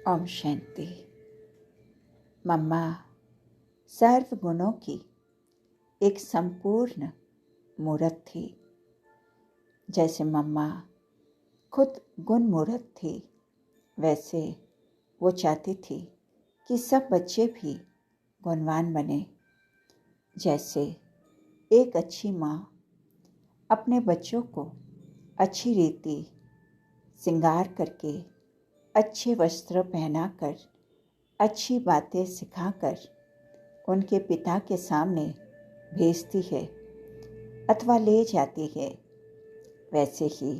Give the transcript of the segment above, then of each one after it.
ओम शांति। मम्मा सर्व गुणों की एक संपूर्ण मूर्त थी। जैसे मम्मा खुद गुण मूर्त थी, वैसे वो चाहती थी कि सब बच्चे भी गुणवान बने। जैसे एक अच्छी माँ अपने बच्चों को अच्छी रीति श्रृंगार करके, अच्छे वस्त्र पहनाकर, अच्छी बातें सिखाकर उनके पिता के सामने भेजती है अथवा ले जाती है, वैसे ही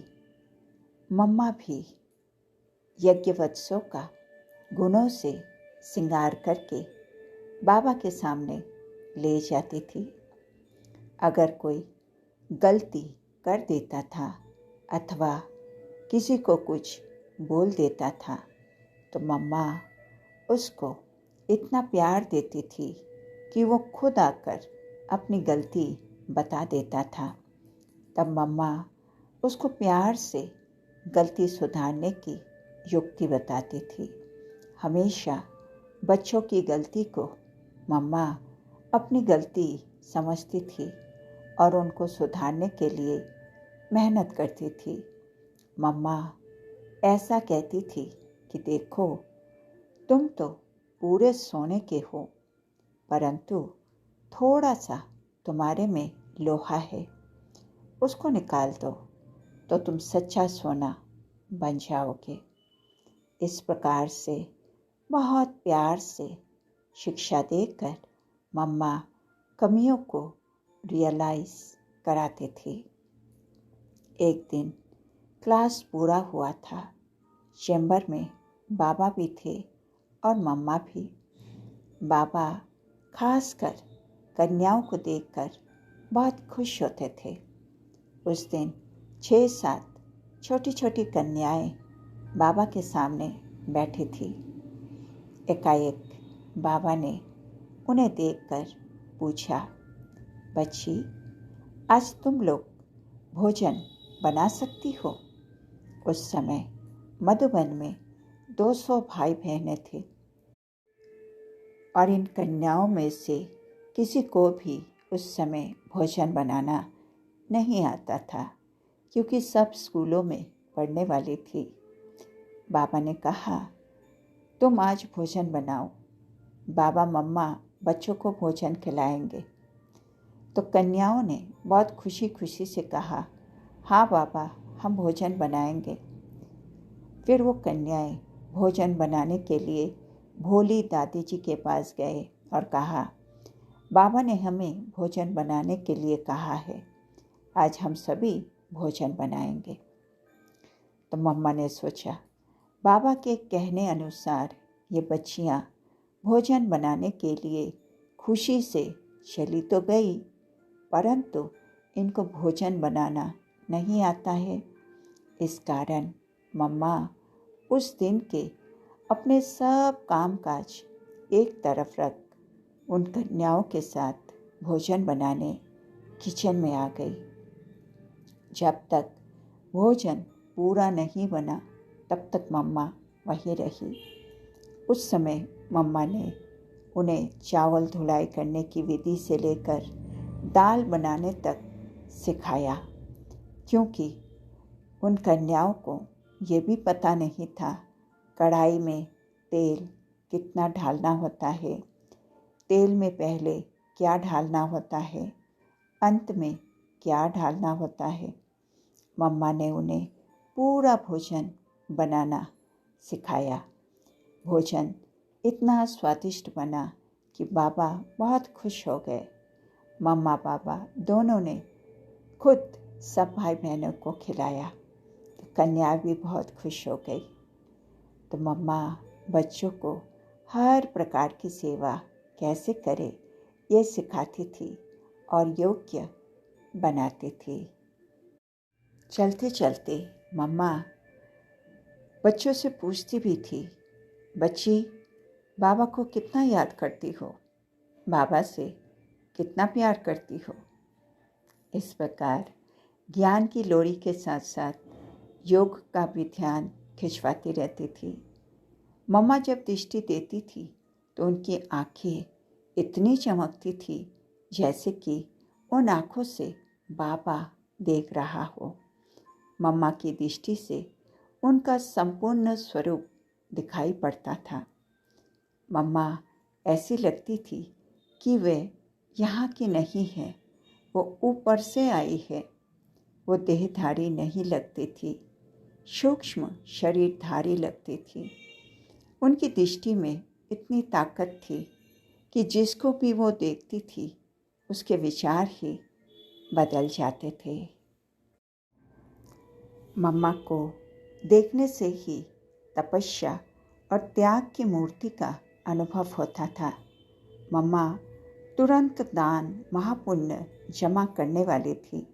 मम्मा भी यज्ञवत्सों का गुणों से श्रृंगार करके बाबा के सामने ले जाती थी। अगर कोई गलती कर देता था अथवा किसी को कुछ बोल देता था तो मम्मा उसको इतना प्यार देती थी कि वो खुद आकर अपनी गलती बता देता था। तब मम्मा उसको प्यार से गलती सुधारने की युक्ति बताती थी। हमेशा बच्चों की गलती को मम्मा अपनी गलती समझती थी और उनको सुधारने के लिए मेहनत करती थी। मम्मा ऐसा कहती थी कि देखो, तुम तो पूरे सोने के हो, परंतु थोड़ा सा तुम्हारे में लोहा है, उसको निकाल दो तो तुम सच्चा सोना बन जाओगे। इस प्रकार से बहुत प्यार से शिक्षा देकर मम्मा कमियों को रियलाइज कराती थी। एक दिन क्लास पूरा हुआ था। चैम्बर में बाबा भी थे और मम्मा भी। बाबा खासकर कन्याओं को देखकर बहुत खुश होते थे। उस दिन 6-7 छोटी छोटी कन्याएं बाबा के सामने बैठी थी। एकाएक बाबा ने उन्हें देखकर पूछा, बच्ची, आज तुम लोग भोजन बना सकती हो? उस समय मधुबन में 200 भाई बहनें थे और इन कन्याओं में से किसी को भी उस समय भोजन बनाना नहीं आता था, क्योंकि सब स्कूलों में पढ़ने वाली थी। बाबा ने कहा, तुम आज भोजन बनाओ, बाबा मम्मा बच्चों को भोजन खिलाएंगे। तो कन्याओं ने बहुत खुशी खुशी से कहा, हाँ बाबा, हम भोजन बनाएंगे। फिर वो कन्याएं भोजन बनाने के लिए भोली दादी जी के पास गए और कहा, बाबा ने हमें भोजन बनाने के लिए कहा है, आज हम सभी भोजन बनाएंगे। तो मम्मा ने सोचा, बाबा के कहने अनुसार ये बच्चियां भोजन बनाने के लिए खुशी से चली तो गई, परंतु इनको भोजन बनाना नहीं आता है। इस कारण मम्मा उस दिन के अपने सब कामकाज एक तरफ रख उन कन्याओं के साथ भोजन बनाने किचन में आ गई। जब तक भोजन पूरा नहीं बना तब तक मम्मा वहीं रही। उस समय मम्मा ने उन्हें चावल धुलाई करने की विधि से लेकर दाल बनाने तक सिखाया, क्योंकि उन कन्याओं को ये भी पता नहीं था कढ़ाई में तेल कितना डालना होता है, तेल में पहले क्या डालना होता है, अंत में क्या डालना होता है। मम्मा ने उन्हें पूरा भोजन बनाना सिखाया। भोजन इतना स्वादिष्ट बना कि बाबा बहुत खुश हो गए। मम्मा पापा दोनों ने खुद सब भाई बहनों को खिलाया तो कन्या भी बहुत खुश हो गई। तो मम्मा बच्चों को हर प्रकार की सेवा कैसे करे ये सिखाती थी और योग्य बनाती थी। चलते चलते मम्मा बच्चों से पूछती भी थी, बच्ची, बाबा को कितना याद करती हो, बाबा से कितना प्यार करती हो। इस प्रकार ज्ञान की लोरी के साथ साथ योग का भी ध्यान खिंचवाती रहती थी। मम्मा जब दृष्टि देती थी तो उनकी आंखें इतनी चमकती थी जैसे कि उन आँखों से बाबा देख रहा हो। मम्मा की दृष्टि से उनका संपूर्ण स्वरूप दिखाई पड़ता था। मम्मा ऐसी लगती थी कि वे यहाँ की नहीं है, वो ऊपर से आई है। वो देहधारी नहीं लगती थी, सूक्ष्म शरीरधारी लगती थी। उनकी दृष्टि में इतनी ताकत थी कि जिसको भी वो देखती थी उसके विचार ही बदल जाते थे। मम्मा को देखने से ही तपस्या और त्याग की मूर्ति का अनुभव होता था। मम्मा तुरंत दान महापुण्य जमा करने वाली थी।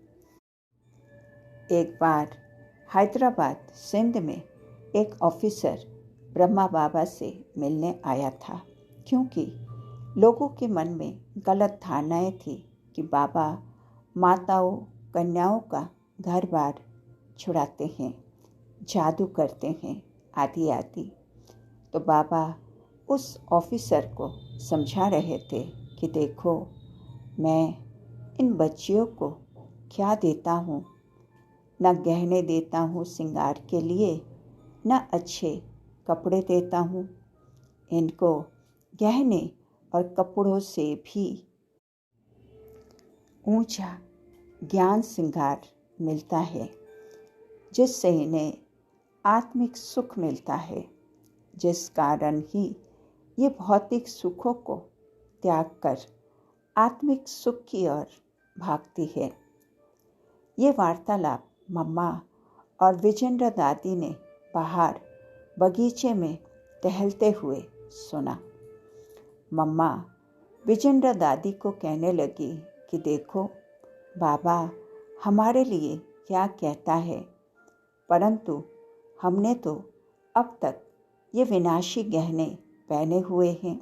एक बार हैदराबाद सिंध में एक ऑफिसर ब्रह्मा बाबा से मिलने आया था, क्योंकि लोगों के मन में गलत धारणाएं थी कि बाबा माताओं कन्याओं का घर बार छुड़ाते हैं, जादू करते हैं आदि आदि। तो बाबा उस ऑफिसर को समझा रहे थे कि देखो, मैं इन बच्चियों को क्या देता हूँ, न गहने देता हूँ श्रृंगार के लिए, न अच्छे कपड़े देता हूँ। इनको गहने और कपड़ों से भी ऊंचा ज्ञान श्रृंगार मिलता है, जिससे इन्हें आत्मिक सुख मिलता है, जिस कारण ही ये भौतिक सुखों को त्याग कर आत्मिक सुख की ओर भागती है। ये वार्तालाप मम्मा और विजेंद्र दादी ने बाहर बगीचे में टहलते हुए सुना। मम्मा विजेंद्र दादी को कहने लगी कि देखो, बाबा हमारे लिए क्या कहता है, परंतु हमने तो अब तक ये विनाशी गहने पहने हुए हैं।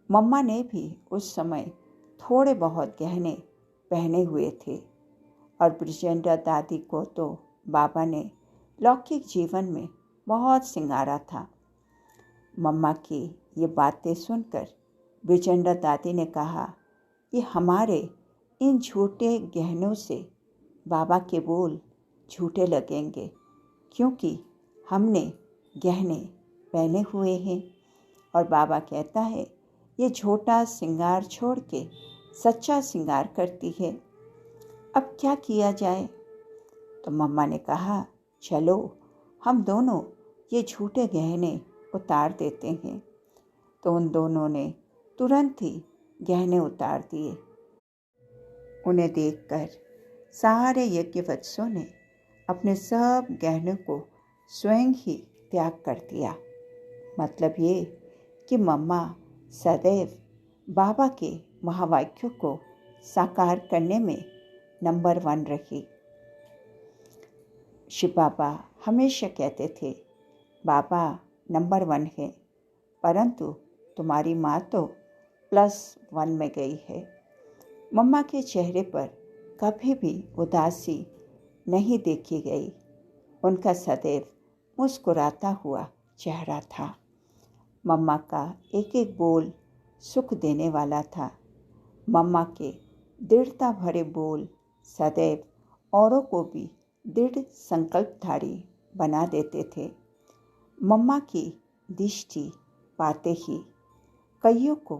मम्मा ने भी उस समय थोड़े बहुत गहने पहने हुए थे और विजेंद्र दादी को तो बाबा ने लौकिक जीवन में बहुत सिंगारा था। मम्मा की ये बातें सुनकर विजेंद्र दादी ने कहा कि हमारे इन झूठे गहनों से बाबा के बोल झूठे लगेंगे, क्योंकि हमने गहने पहने हुए हैं और बाबा कहता है ये झूठा श्रृंगार छोड़ के सच्चा श्रृंगार करती है। अब क्या किया जाए? तो मम्मा ने कहा, चलो हम दोनों ये झूठे गहने उतार देते हैं। तो उन दोनों ने तुरंत ही गहने उतार दिए। उन्हें देखकर सारे यज्ञवत्सों ने अपने सब गहनों को स्वयं ही त्याग कर दिया। मतलब ये कि मम्मा सदैव बाबा के महावाक्यों को साकार करने में नंबर 1 रही। शिव बाबा हमेशा कहते थे, बाबा नंबर 1 है, परंतु तुम्हारी माँ तो +1 में गई है। मम्मा के चेहरे पर कभी भी उदासी नहीं देखी गई। उनका सदैव मुस्कुराता हुआ चेहरा था। मम्मा का एक एक बोल सुख देने वाला था। मम्मा के दृढ़ता भरे बोल सदैव औरों को भी दृढ़ संकल्पधारी बना देते थे। मम्मा की दृष्टि पाते ही कईयों को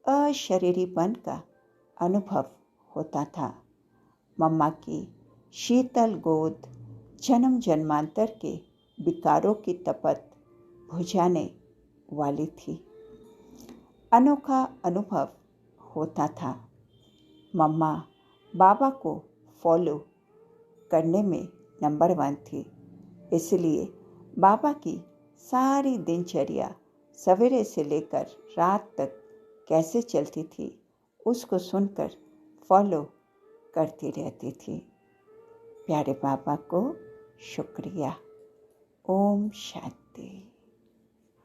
अशरीरीपन का अनुभव होता था। मम्मा की शीतल गोद जन्म जन्मांतर के विकारों की तपत बुझाने वाली थी। अनोखा अनुभव होता था। मम्मा बाबा को फॉलो करने में नंबर 1 थी, इसलिए बाबा की सारी दिनचर्या सवेरे से लेकर रात तक कैसे चलती थी उसको सुनकर फॉलो करती रहती थी। प्यारे बाबा को शुक्रिया। ओम शांति।